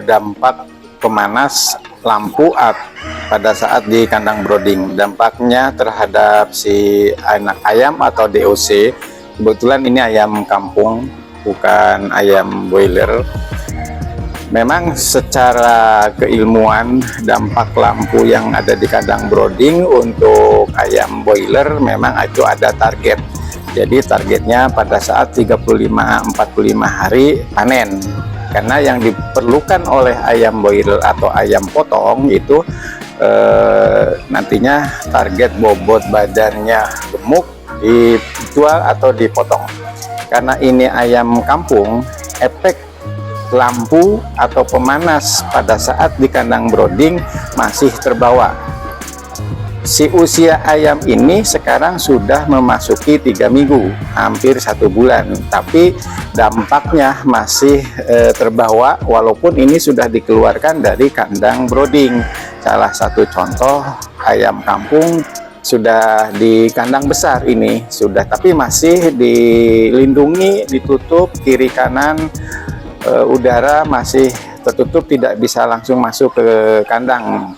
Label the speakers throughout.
Speaker 1: dampak pemanas lampu pada saat di kandang brooding. Dampaknya terhadap si anak ayam atau DOC, kebetulan ini ayam kampung bukan ayam boiler. Memang secara keilmuan dampak lampu yang ada di kandang brooding untuk ayam boiler memang itu ada target. Jadi targetnya pada saat 35-45 hari panen. Karena yang diperlukan oleh ayam boiler atau ayam potong itu nantinya target bobot badannya gemuk dijual atau dipotong. Karena ini ayam kampung, efek lampu atau pemanas pada saat di kandang brooding masih terbawa. Si usia ayam ini sekarang sudah memasuki 3 minggu, hampir 1 bulan, tapi dampaknya masih terbawa walaupun ini sudah dikeluarkan dari kandang brooding. Salah satu contoh ayam kampung sudah di kandang besar ini sudah, tapi masih dilindungi, ditutup kiri kanan, udara masih tertutup, tidak bisa langsung masuk ke kandang.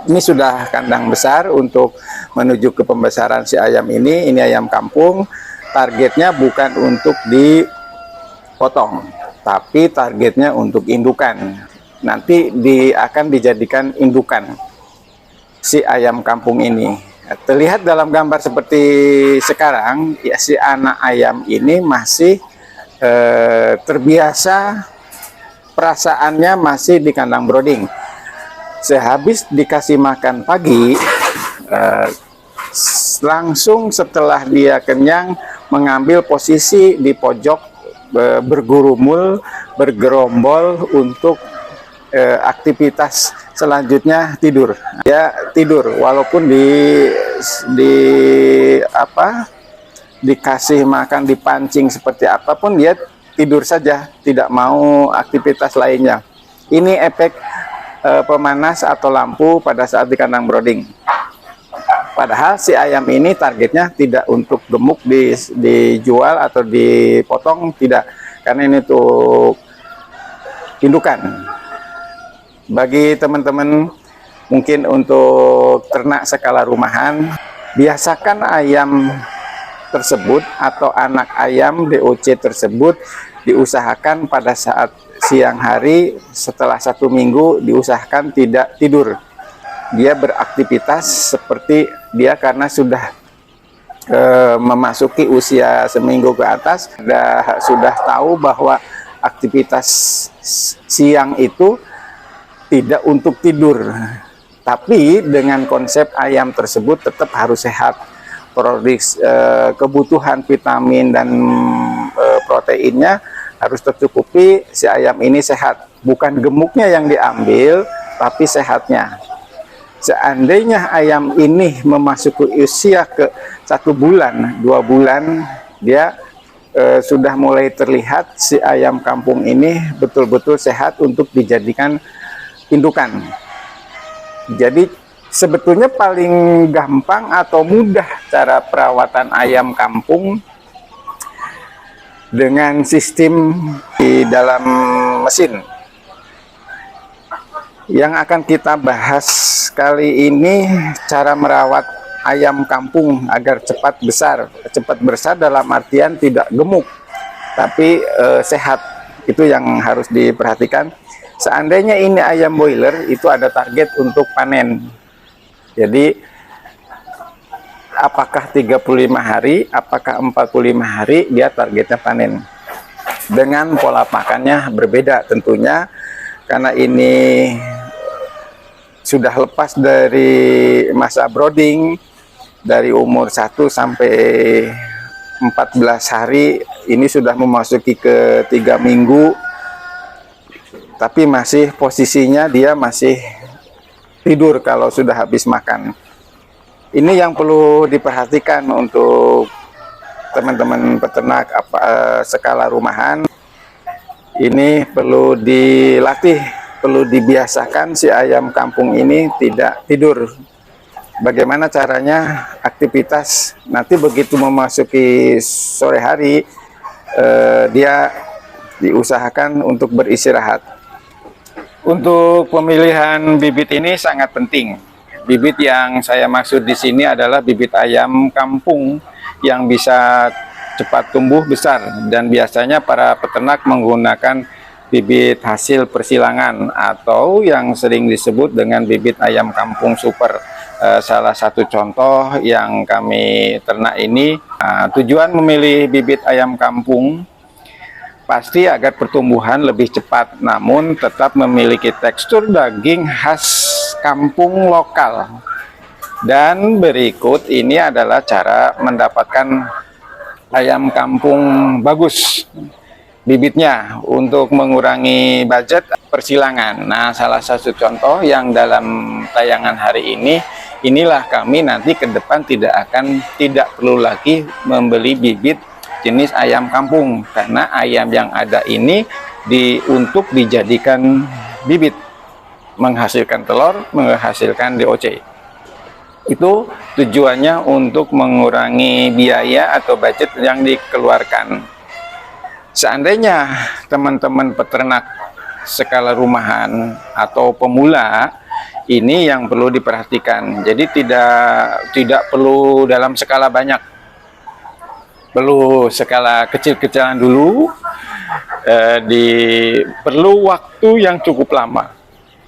Speaker 1: Ini sudah kandang besar untuk menuju ke pembesaran si ayam ini. Ini ayam kampung, targetnya bukan untuk dipotong, tapi targetnya untuk indukan. Nanti akan dijadikan indukan si ayam kampung ini. Terlihat dalam gambar seperti sekarang, ya, si anak ayam ini masih terbiasa, perasaannya masih di kandang brooding. Sehabis dikasih makan pagi, langsung setelah dia kenyang mengambil posisi di pojok, bergurumul, bergerombol untuk aktivitas selanjutnya tidur. Dia tidur walaupun dikasih makan, dipancing seperti apapun, dia tidur saja, tidak mau aktivitas lainnya. Ini efek pemanas atau lampu pada saat di kandang brooding. Padahal si ayam ini targetnya tidak untuk gemuk dijual atau dipotong, tidak, karena ini untuk indukan. Bagi teman-teman mungkin untuk ternak skala rumahan, biasakan ayam tersebut atau anak ayam DOC tersebut diusahakan pada saat siang hari setelah 1 minggu diusahakan tidak tidur. Dia beraktivitas seperti dia karena sudah memasuki usia seminggu ke atas, sudah tahu bahwa aktivitas siang itu tidak untuk tidur, tapi dengan konsep ayam tersebut tetap harus sehat. Kebutuhan vitamin dan proteinnya harus tercukupi. Si ayam ini sehat, bukan gemuknya yang diambil, tapi sehatnya. Seandainya ayam ini memasuki usia ke 1 bulan, 2 bulan, dia sudah mulai terlihat si ayam kampung ini betul-betul sehat untuk dijadikan indukan. Jadi sebetulnya paling gampang atau mudah cara perawatan ayam kampung dengan sistem di dalam mesin. Yang akan kita bahas kali ini cara merawat ayam kampung agar cepat besar. Cepat besar dalam artian tidak gemuk, tapi sehat. Itu yang harus diperhatikan. Seandainya ini ayam boiler, itu ada target untuk panen. Jadi apakah 35 hari, apakah 45 hari, dia targetnya panen. Dengan pola makannya berbeda tentunya, karena ini sudah lepas dari masa brooding, dari umur 1 sampai 14 hari, ini sudah memasuki ke 3 minggu, tapi masih posisinya dia masih tidur kalau sudah habis makan. Ini yang perlu diperhatikan untuk teman-teman peternak skala rumahan. Ini perlu dilatih, perlu dibiasakan si ayam kampung ini tidak tidur. Bagaimana caranya? Aktivitas nanti begitu memasuki sore hari, dia diusahakan untuk beristirahat. Untuk pemilihan bibit ini sangat penting. Bibit yang saya maksud di sini adalah bibit ayam kampung yang bisa cepat tumbuh besar, dan biasanya para peternak menggunakan bibit hasil persilangan atau yang sering disebut dengan bibit ayam kampung super. Salah satu contoh yang kami ternak ini, tujuan memilih bibit ayam kampung pasti agar pertumbuhan lebih cepat, namun tetap memiliki tekstur daging khas kampung lokal. Dan berikut ini adalah cara mendapatkan ayam kampung bagus bibitnya untuk mengurangi budget persilangan. Nah, salah satu contoh yang dalam tayangan hari ini, inilah kami nanti ke depan tidak perlu lagi membeli bibit jenis ayam kampung, karena ayam yang ada ini untuk dijadikan bibit, menghasilkan telur, menghasilkan DOC. Itu tujuannya untuk mengurangi biaya atau budget yang dikeluarkan. Seandainya teman-teman peternak skala rumahan atau pemula, ini yang perlu diperhatikan. Jadi tidak perlu dalam skala banyak, perlu skala kecil-kecilan dulu. Perlu waktu yang cukup lama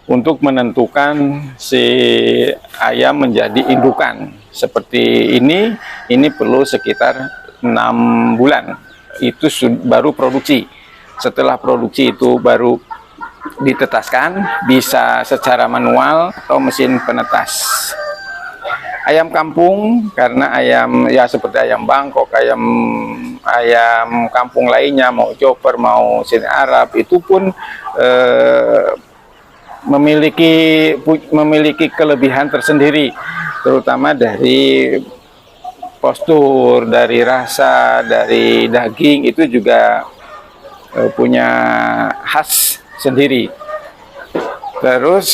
Speaker 1: untuk menentukan si ayam menjadi indukan. Seperti ini perlu sekitar 6 bulan. Itu baru produksi. Setelah produksi itu baru ditetaskan, bisa secara manual atau mesin penetas. Ayam kampung, karena ayam ya seperti ayam Bangkok, ayam kampung lainnya, mau chopper, mau Sini Arab, itu pun memiliki kelebihan tersendiri, terutama dari postur, dari rasa, dari daging, itu juga punya khas sendiri. Terus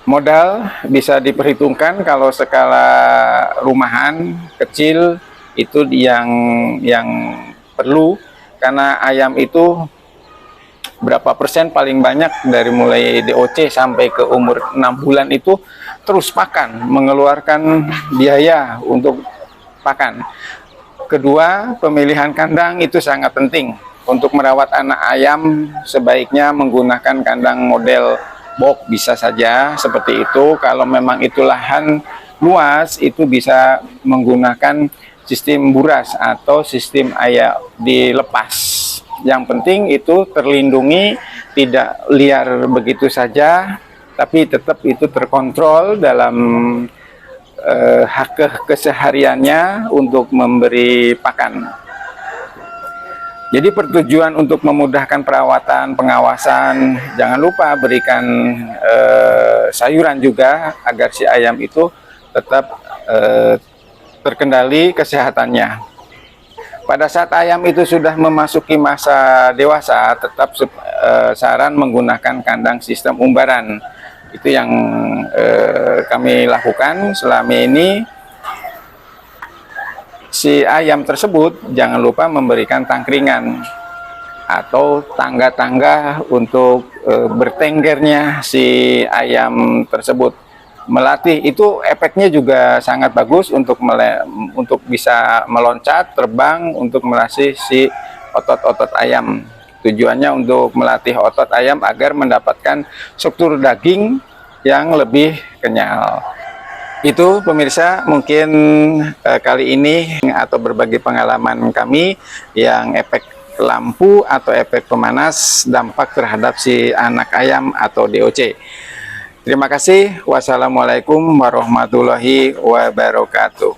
Speaker 1: modal bisa diperhitungkan. Kalau skala rumahan kecil itu yang perlu, karena ayam itu berapa persen paling banyak dari mulai DOC sampai ke umur 6 bulan itu terus pakan, mengeluarkan biaya untuk pakan. Kedua, pemilihan kandang itu sangat penting. Untuk merawat anak ayam sebaiknya menggunakan kandang model box, bisa saja seperti itu. Kalau memang itu lahan luas, itu bisa menggunakan sistem buras atau sistem ayam dilepas. Yang penting itu terlindungi, tidak liar begitu saja, tapi tetap itu terkontrol dalam hak kesehariannya untuk memberi pakan. Jadi pertujuan untuk memudahkan perawatan, pengawasan, jangan lupa berikan sayuran juga agar si ayam itu tetap terkendali kesehatannya. Pada saat ayam itu sudah memasuki masa dewasa, tetap saran menggunakan kandang sistem umbaran. Itu yang kami lakukan selama ini. Si ayam tersebut jangan lupa memberikan tangkringan atau tangga-tangga untuk bertenggernya si ayam tersebut. Melatih itu efeknya juga sangat bagus untuk bisa meloncat, terbang, untuk melatih si otot-otot ayam. Tujuannya untuk melatih otot ayam agar mendapatkan struktur daging yang lebih kenyal. Itu pemirsa, mungkin kali ini atau berbagi pengalaman kami yang efek lampu atau efek pemanas dampak terhadap si anak ayam atau DOC. Terima kasih. Wassalamualaikum warahmatullahi wabarakatuh.